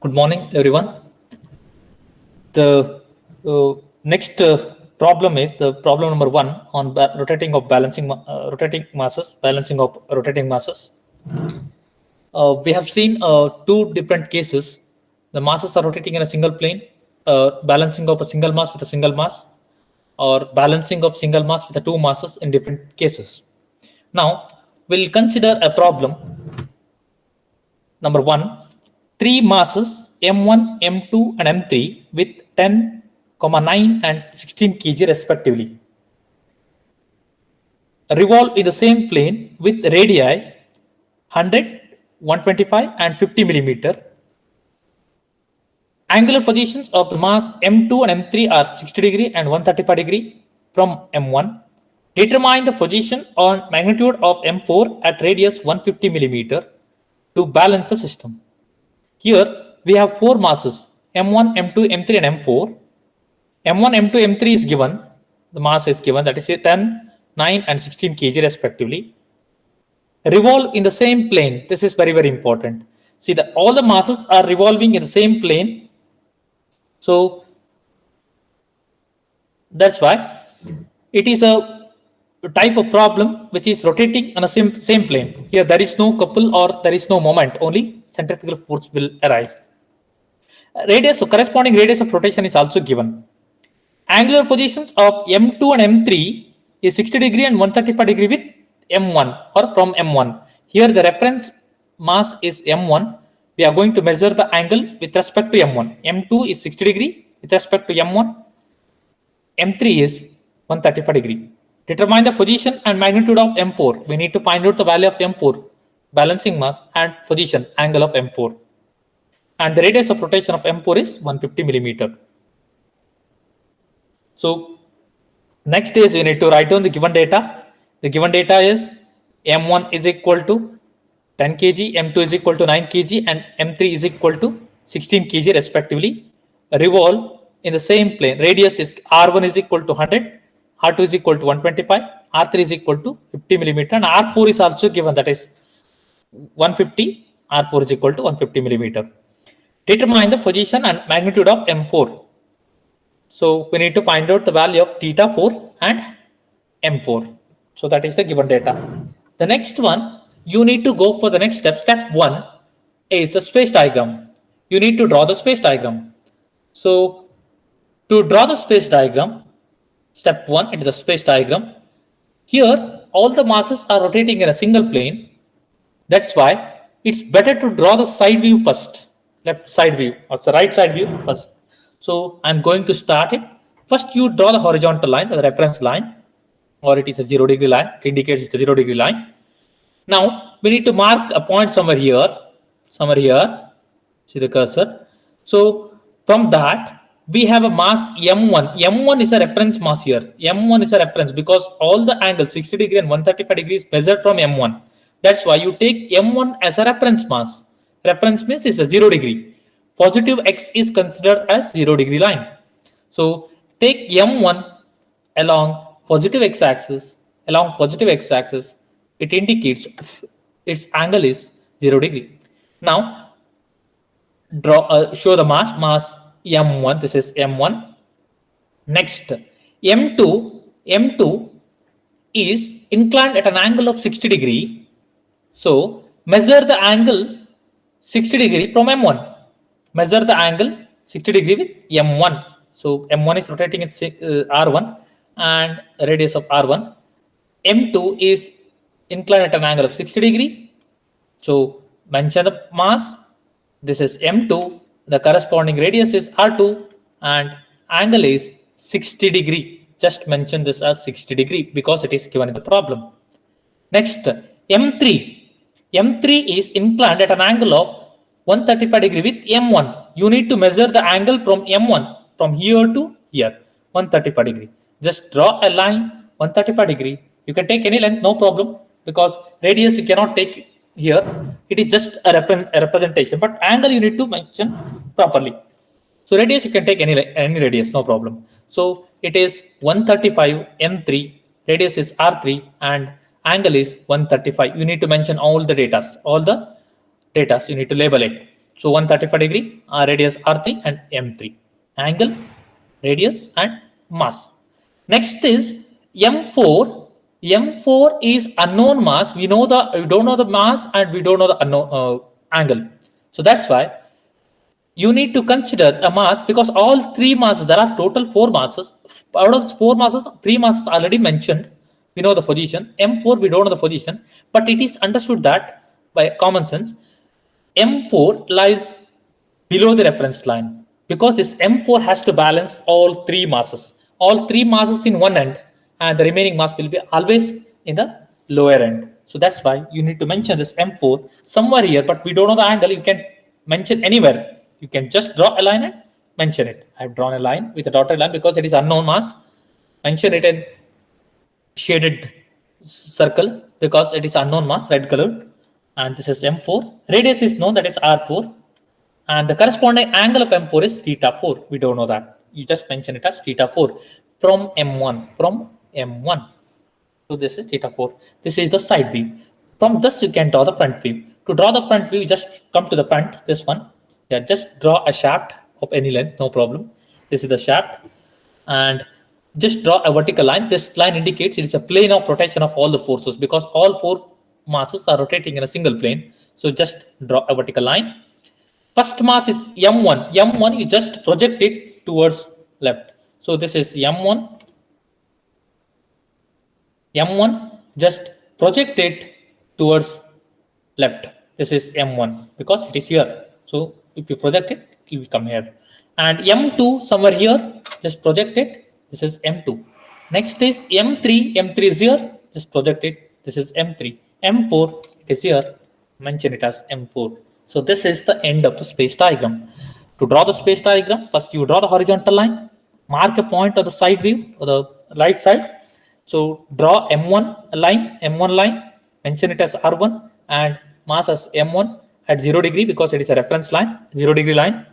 Good morning, everyone. The next problem is the problem number one on rotating of rotating masses, balancing of rotating masses. We have seen two different cases. The masses are rotating in a single plane, balancing of a single mass with a single mass, or balancing of single mass with the two masses in different cases. Now, we'll consider a problem number one, three masses M1, M2, and M3 with 10, 9, and 16 kg respectively revolve in the same plane with radii 100, 125, and 50 millimeter. Angular positions of the mass M2 and M3 are 60 degree and 135 degree from M1. Determine the position or magnitude of M4 at radius 150 millimeter to balance the system. Here we have four masses M1, M2, M3, and M4. M1, M2, M3 is given. The mass is given, that is 10, 9, and 16 kg respectively. Revolve in the same plane. This is very, very important. See that all the masses are revolving in the same plane. So that's why it is a type of problem which is rotating on a same plane. Here there is no couple or there is no moment, only centrifugal force will arise. Radius, corresponding radius of rotation is also given. Angular positions of M2 and M3 is 60 degree and 135 degree with M1 or from M1. Here the reference mass is M1. We are going to measure the angle with respect to M1. M2 is 60 degree with respect to M1. M3 is 135 degree. Determine the position and magnitude of M4. We need to find out the value of M4, balancing mass, and position angle of M4. And the radius of rotation of M4 is 150 millimeter. So next is you need to write down the given data. The given data is M1 is equal to 10 kg, M2 is equal to 9 kg, and M3 is equal to 16 kg respectively. Revolve in the same plane. Radius is R1 is equal to 100, R2 is equal to 125, R3 is equal to 50 millimeter, and R4 is also given, that is 150, R4 is equal to 150 millimeter. Determine the position and magnitude of M4. So we need to find out the value of theta 4 and M4. So that is the given data. The next one, you need to go for the next step. Step 1 is the space diagram. You need to draw the space diagram. So to draw the space diagram, step 1, it is a space diagram. Here, all the masses are rotating in a single plane. That's why it's better to draw the side view first, left side view or the right side view first. So I'm going to start it. First, you draw the horizontal line, the reference line, or it is a 0 degree line. It indicates it's a 0 degree line. Now we need to mark a point somewhere here. See the cursor. So from that, we have a mass M1. M1 is a reference mass here. M1 is a reference because all the angles 60 degree and 135 degrees measured from M1. That's why you take M1 as a reference mass. Reference means it's a 0 degree. Positive X is considered as 0 degree line. So take M1 along positive X axis. Along positive X axis, it indicates its angle is 0 degree. Now show the mass M1. This is M1. Next, M2 is inclined at an angle of 60 degree. So measure the angle 60 degree from M1. Measure the angle 60 degree with M1. So M1 is rotating at R1 and radius of R1. M2 is inclined at an angle of 60 degree. So mention the mass. This is M2. The corresponding radius is R2 and angle is 60 degree. Just mention this as 60 degree because it is given in the problem. Next, M3. M3 is inclined at an angle of 135 degree with M1. You need to measure the angle from M1 from here to here, 135 degree. Just draw a line 135 degree. You can take any length, no problem, because radius you cannot take here. It is just a representation, but angle you need to mention properly. So radius you can take any radius, no problem. So it is 135 M3, radius is R3, and angle is 135. You need to mention all the datas you need to label it. So 135 degree, radius R3 and M3. Angle, radius and mass. Next is M4. M4 is unknown mass. We don't know the mass and we don't know the unknown angle. So that's why you need to consider a mass, because all three masses, there are total four masses. Out of four masses, three masses already mentioned. We know the position. M4, we don't know the position, but it is understood that by common sense, M4 lies below the reference line, because this M4 has to balance all three masses. All three masses in one end, and the remaining mass will be always in the lower end. So that's why you need to mention this M4 somewhere here, but we don't know the angle. You can mention anywhere. You can just draw a line and mention it. I've drawn a line with a dotted line because it is unknown mass. Mention it in shaded circle because it is unknown mass, red colored. And this is M4. Radius is known, that is R4. And the corresponding angle of M4 is theta 4. We don't know that. You just mention it as theta 4 from M1. From M1. So this is theta 4. This is the side view. From this, you can draw the front view. To draw the front view, you just come to the front, this one. Yeah, just draw a shaft of any length, no problem. This is the shaft. And just draw a vertical line. This line indicates it is a plane of rotation of all the forces, because all four masses are rotating in a single plane. So just draw a vertical line. First mass is M1. M1, you just project it towards left. So this is M1. M1, just project it towards left. This is M1 because it is here. So if you project it, it will come here. And M2 somewhere here, just project it. This is M2. Next is M3. M3 is here. Just project it. This is M3. M4, it is here. Mention it as M4. So this is the end of the space diagram. To draw the space diagram, first you draw the horizontal line, mark a point on the side view or the right side. So draw M1 line, mention it as R1 and mass as M1 at 0 degree because it is a reference line, 0 degree line,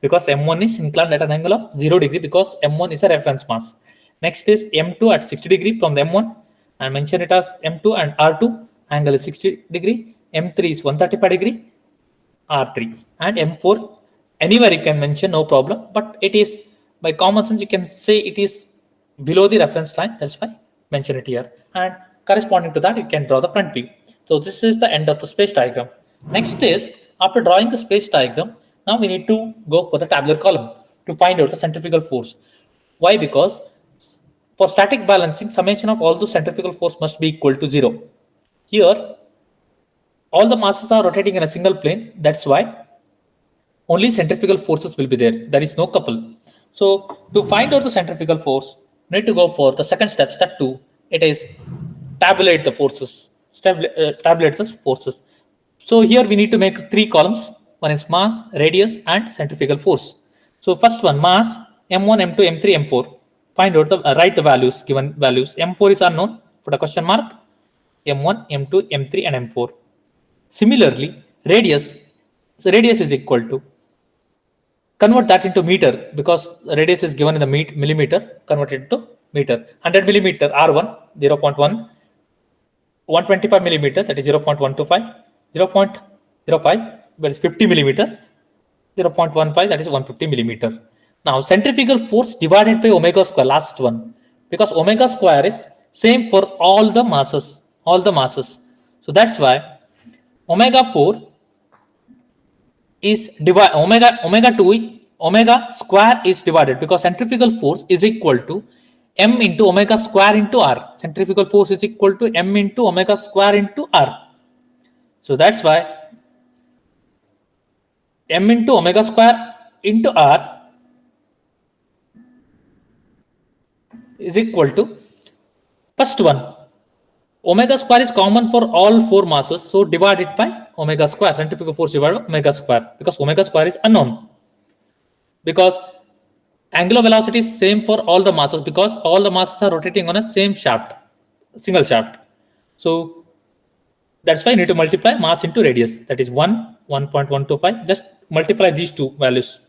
because M1 is inclined at an angle of 0 degree because M1 is a reference mass. Next is M2 at 60 degree from the M1 and mention it as M2 and R2, angle is 60 degree, M3 is 135 degree, R3 and M4 anywhere you can mention, no problem, but it is by common sense you can say it is below the reference line, that's why mention it here, and corresponding to that you can draw the front view. So this is the end of the space diagram. Next is, after drawing the space diagram, now we need to go for the tabular column to find out the centrifugal force. Why? Because for static balancing, summation of all the centrifugal force must be equal to 0. Here all the masses are rotating in a single plane, that's why only centrifugal forces will be there. There is no couple. So to find out the centrifugal force, need to go for the second step, step 2. It is tabulate the forces. Tabulate the forces. So here we need to make 3 columns. One is mass, radius, and centrifugal force. So first one, mass, M1, M2, M3, M4. Find out the write the values, given values. M4 is unknown. Put a question mark. M1, M2, M3, and M4. Similarly, radius. So radius is equal to, convert that into meter because radius is given in the millimeter, convert it to meter. 100 millimeter R1, 0.1, 125 millimeter, that is 0.125, 0.05, well, 50 millimeter, 0.15, that is 150 millimeter. Now, centrifugal force divided by omega square, last one, because omega square is same for all the masses, So that's why omega 4 is divided, omega square is divided because centrifugal force is equal to m into omega square into r. Centrifugal force is equal to m into omega square into r. So that's why m into omega square into r is equal to, first one, omega square is common for all 4 masses, so divide it by omega square, centrifugal force divided by omega square, because omega square is unknown. Because angular velocity is same for all the masses, because all the masses are rotating on a same shaft, single shaft. So that's why you need to multiply mass into radius, that is 1.125, just multiply these two values.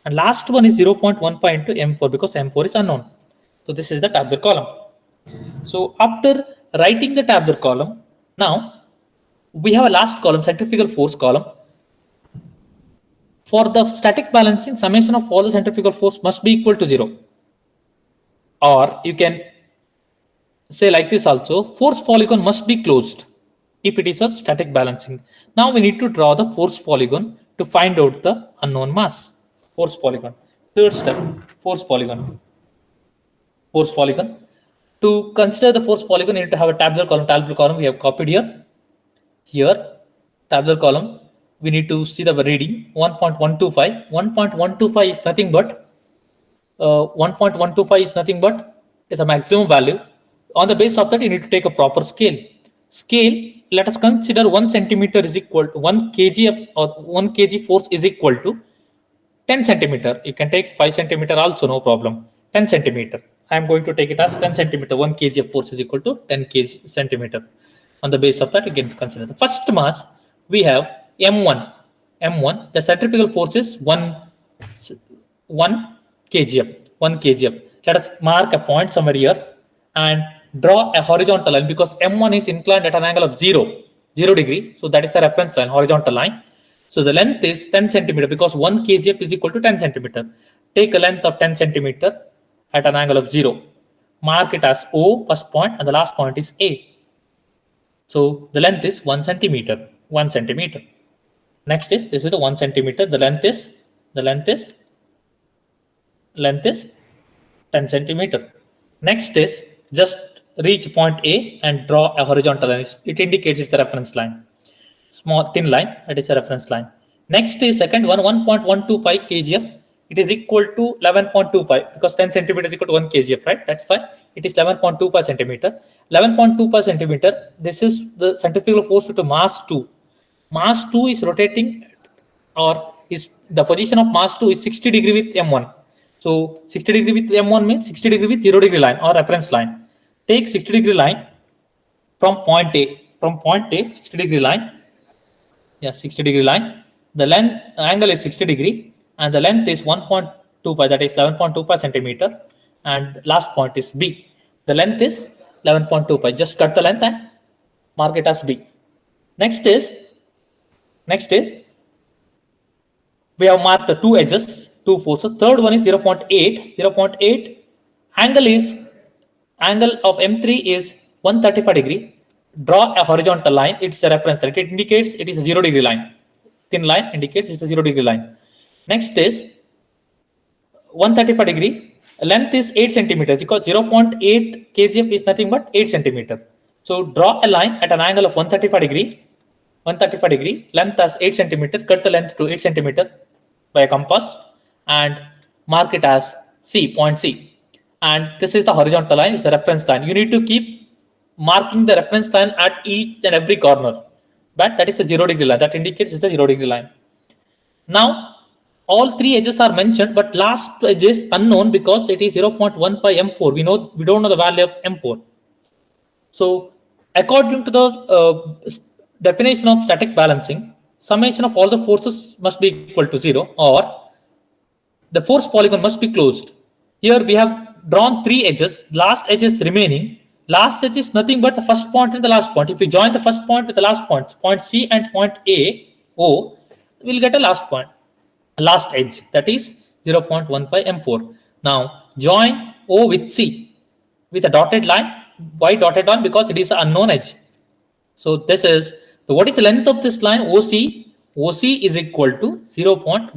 And last one is 0.15 into M4 because M4 is unknown. So this is the tabular column. So after writing the tabular column, now we have a last column, centrifugal force column. For the static balancing, summation of all the centrifugal force must be equal to 0. Or you can say like this also, force polygon must be closed if it is a static balancing. Now we need to draw the force polygon to find out the unknown mass. Force polygon. Third step, force polygon. Force polygon. To consider the force polygon, you need to have a tabular column. Tabular column we have copied here. Here, tabular column, we need to see the reading 1.125. 1.125 is nothing but 1.125 is nothing but is a maximum value. On the base of that, you need to take a proper scale. Scale, let us consider 1 centimeter is equal to 1 kg of, or 1 kg force is equal to 10 centimeter. You can take 5 centimeter also, no problem. 10 centimeter. I am going to take it as 10 centimeter. 1 kg of force is equal to 10 kg centimeter. On the base of that, you can consider the first mass. We have M1. M1. The centrifugal force is 1 kgf. 1 kgf. Let us mark a point somewhere here and draw a horizontal line because M1 is inclined at an angle of 0 degree. So that is a reference line, horizontal line. So the length is 10 centimeter because 1 kgf is equal to 10 centimeter. Take a length of 10 centimeter at an angle of 0. Mark it as O, first point, and the last point is A. So the length is 1 centimeter. 1 centimeter. Next is, this is the 1 centimeter. The length is 10 centimeter. Next is just reach point A and draw a horizontal line. It indicates it's the reference line. Small thin line, that is a reference line. Next is second one, 1.125 kgf. It is equal to 11.25 because 10 centimeter is equal to 1 kgf, right? That's why it is 11.25 centimeter. 11.25 centimeter. This is the centrifugal force due to mass 2. Mass 2 is rotating, or is the position of mass 2 is 60 degree with M1. So 60 degree with M1 means 60 degree with 0 degree line or reference line. Take 60 degree line from point A. From point A, 60 degree line. Yeah, 60 degree line. The length angle is 60 degree and the length is 1.25, that is 11.25 centimeter. And last point is B. The length is 11.25. Just cut the length and mark it as B. Next is we have marked the two edges, two forces. Third one is 0.8. 0.8 angle of M3 is 135 degree. Draw a horizontal line. It's a reference line. It indicates it is a 0 degree line. Thin line indicates it's a 0 degree line. Next is 135 degree. Length is 8 centimeters because 0.8 kgf is nothing but 8 centimeter. So draw a line at an angle of 135 degree. 135 degree, length as 8 centimeter, cut the length to 8 centimeter by a compass and mark it as C, point C. And this is the horizontal line, it's the reference line. You need to keep marking the reference line at each and every corner. But that is a 0 degree line, that indicates it's a 0 degree line. Now, all three edges are mentioned, but last edge is unknown because it is 0.15 M4. We don't know the value of M4. So, according to the definition of static balancing, summation of all the forces must be equal to 0 or the force polygon must be closed. Here we have drawn three edges, last edge is remaining. Last edge is nothing but the first point and the last point. If we join the first point with the last point, point C and point A, O, we'll get a last point, last edge, that is 0.15 M4. Now join O with C with a dotted line. Why dotted line? Because it is an unknown edge. So this is, so what is the length of this line? OC. OC is equal to 0.15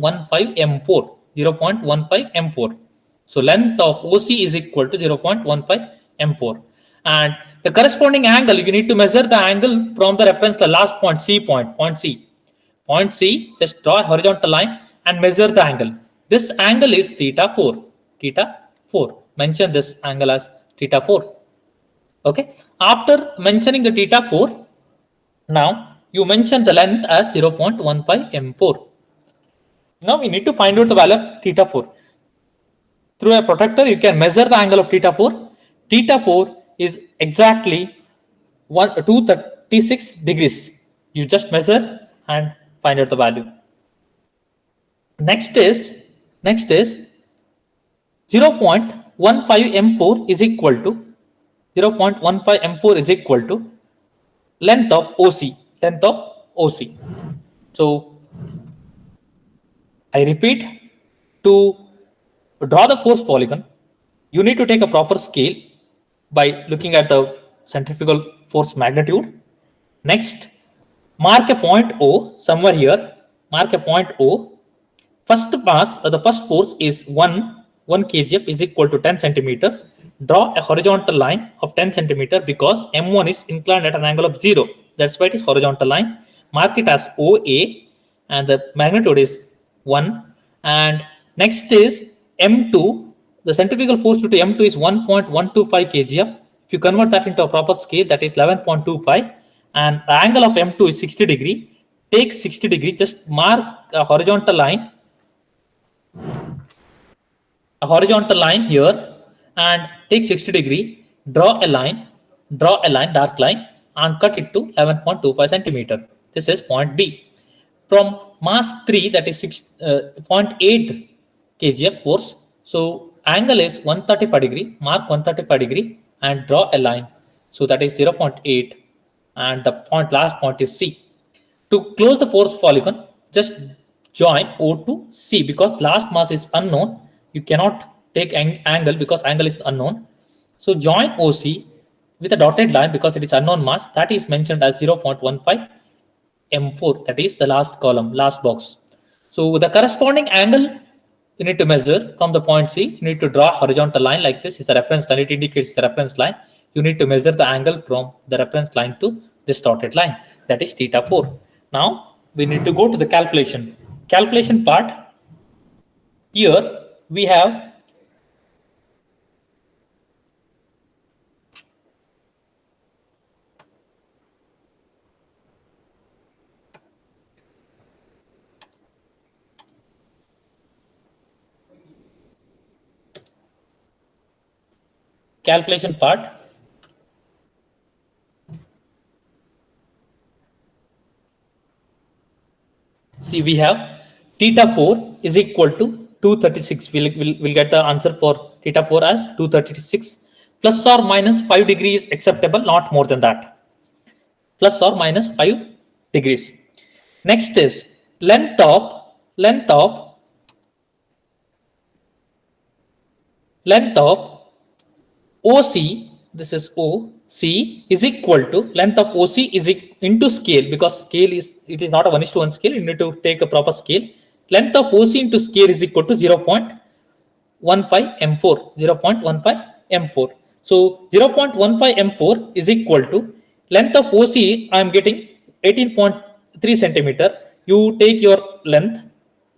M4. 0.15 M4. So length of OC is equal to 0.15 M4. And the corresponding angle, you need to measure the angle from the reference, the last point, C point, point C. Point C, just draw a horizontal line and measure the angle. This angle is theta 4. Theta 4. Mention this angle as theta 4. Okay. After mentioning the theta 4, now you mention the length as 0.15 M4. Now we need to find out the value of theta 4. Through a protractor, you can measure the angle of theta 4. Theta 4 is exactly 236 degrees. You just measure and find out the value. Next is 0.15 M4 is equal to 0.15 M4 is equal to length of OC. Length of OC. So I repeat, to draw the force polygon, you need to take a proper scale by looking at the centrifugal force magnitude. Next, mark a point O somewhere here. Mark a point O. First mass, the first force is 1 kgf is equal to 10 centimeter. Draw a horizontal line of 10 centimeter because M1 is inclined at an angle of 0. That's why it is horizontal line. Mark it as OA and the magnitude is 1. And next is M2. The centrifugal force due to M2 is 1.125 kgf. If you convert that into a proper scale, that is 11.25. And the angle of M2 is 60 degree. Take 60 degree, just mark a horizontal line here and take 60 degree, draw a line, dark line, and cut it to 11.25 centimeter. This is point B. From mass 3, that is 0.8 kgf force. So angle is 135 degree, mark 135 degree and draw a line. So that is 0.8 and the last point is C. To close the force polygon, just join O to C because last mass is unknown. You cannot take angle because angle is unknown. So join OC with a dotted line because it is unknown mass, that is mentioned as 0.15 M4, that is the last column, last box. So the corresponding angle you need to measure from the point C. You need to draw a horizontal line like this is the reference line. It indicates the reference line. You need to measure the angle from the reference line to this dotted line, that is theta 4. Now we need to go to the calculation. Calculation part. Here we have calculation part. See, we have theta 4 is equal to 236. We'll get the answer for theta 4 as 236. Plus or minus 5 degrees acceptable, not more than that. Plus or minus 5 degrees. Next is length of OC, this is OC is equal to length of OC is into scale, because scale is, it is not a 1:1 scale, you need to take a proper scale. Length of OC into scale is equal to 0.15 M4, 0.15 M4. So 0.15 M4 is equal to length of OC, I am getting 18.3 centimeter. You take your length,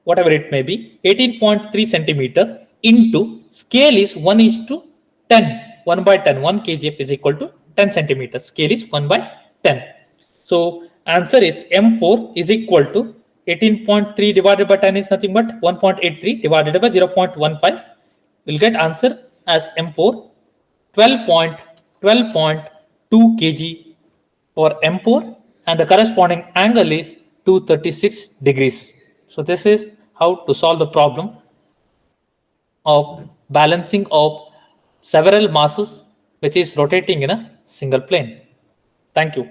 whatever it may be, 18.3 centimeter into scale is 1 is to 10. 1 by 10, 1 kgf is equal to 10 centimeters. Scale is 1 by 10. So answer is M4 is equal to 18.3 divided by 10 is nothing but 1.83 divided by 0.15. We'll get answer as M4 12.2 kg for M4 and the corresponding angle is 236 degrees. So this is how to solve the problem of balancing of several masses which is rotating in a single plane. Thank you.